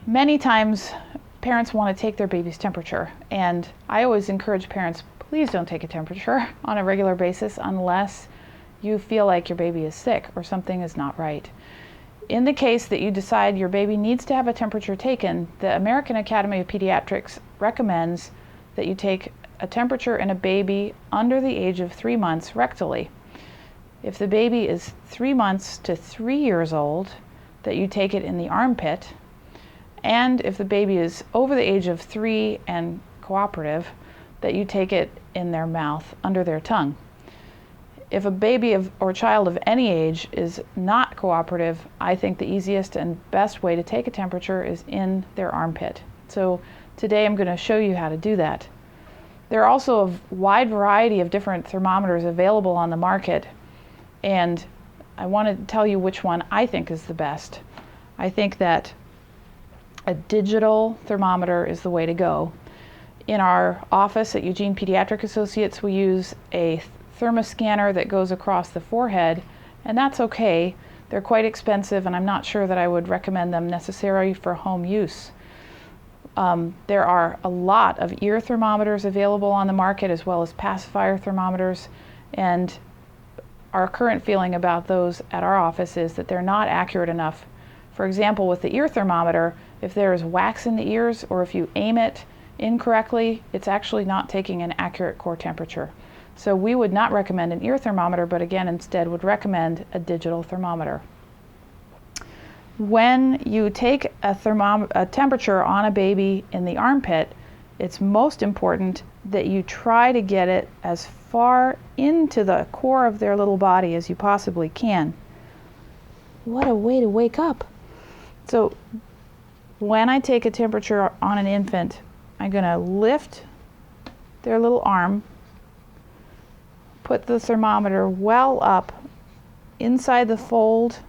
Many times parents want to take their baby's temperature, and I always encourage parents, please don't take a temperature on a regular basis unless you feel like your baby is sick or something is not right. In the case that you decide your baby needs to have a temperature taken, the American Academy of Pediatrics recommends that you take a temperature in a baby under the age of 3 months rectally. If the baby is 3 months to 3 years old, that you take it in the armpit. And if the baby is over the age of 3 and cooperative, that you take it in their mouth, under their tongue. If a baby or child of any age is not cooperative, I think the easiest and best way to take a temperature is in their armpit. So today I'm going to show you how to do that. There are also a wide variety of different thermometers available on the market, and I want to tell you which one I think is the best. I think that a digital thermometer is the way to go. In our office at Eugene Pediatric Associates, we use a thermoscanner that goes across the forehead, and that's okay. They're quite expensive, and I'm not sure that I would recommend them necessarily for home use. There are a lot of ear thermometers available on the market, as well as pacifier thermometers, and our current feeling about those at our office is that they're not accurate enough. For example, with the ear thermometer, if there is wax in the ears or if you aim it incorrectly, it's actually not taking an accurate core temperature. So we would not recommend an ear thermometer, but again, instead would recommend a digital thermometer. When you take a temperature on a baby in the armpit, it's most important that you try to get it as far into the core of their little body as you possibly can. What a way to wake up. So when I take a temperature on an infant, I'm going to lift their little arm, put the thermometer well up inside the fold,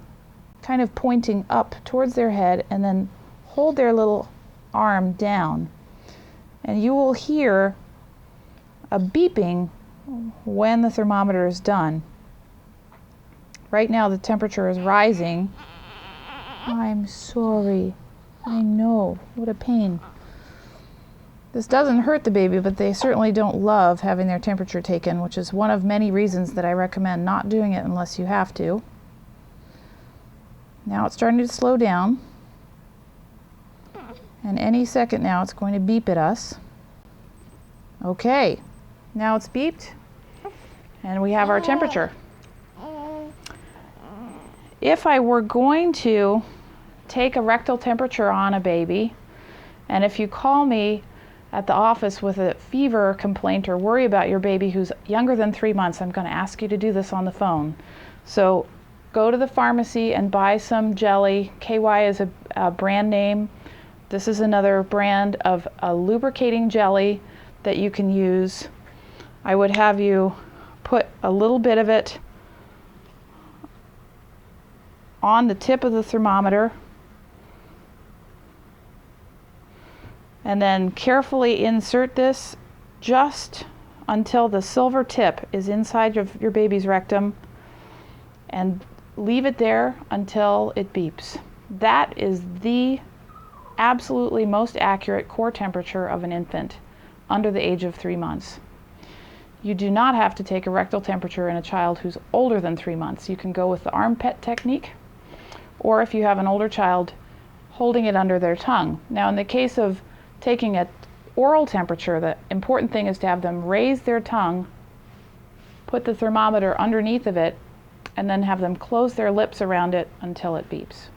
kind of pointing up towards their head, and then hold their little arm down. And you will hear a beeping when the thermometer is done. Right now the temperature is rising. I'm sorry. I know. What a pain. This doesn't hurt the baby, but they certainly don't love having their temperature taken, which is one of many reasons that I recommend not doing it unless you have to. Now it's starting to slow down, and any second now it's going to beep at us. Okay, now it's beeped, and we have our temperature. If I were going to take a rectal temperature on a baby, and if you call me at the office with a fever complaint or worry about your baby who's younger than 3 months, I'm going to ask you to do this on the phone. So go to the pharmacy and buy some jelly. KY is a brand name. This is another brand of a lubricating jelly that you can use. I would have you put a little bit of it on the tip of the thermometer, and then carefully insert this just until the silver tip is inside of your baby's rectum, and leave it there until it beeps. That is the absolutely most accurate core temperature of an infant under the age of 3 months. You do not have to take a rectal temperature in a child who's older than 3 months. You can go with the armpit technique, or if you have an older child, holding it under their tongue. Now in the case of taking an oral temperature, the important thing is to have them raise their tongue, put the thermometer underneath of it, and then have them close their lips around it until it beeps.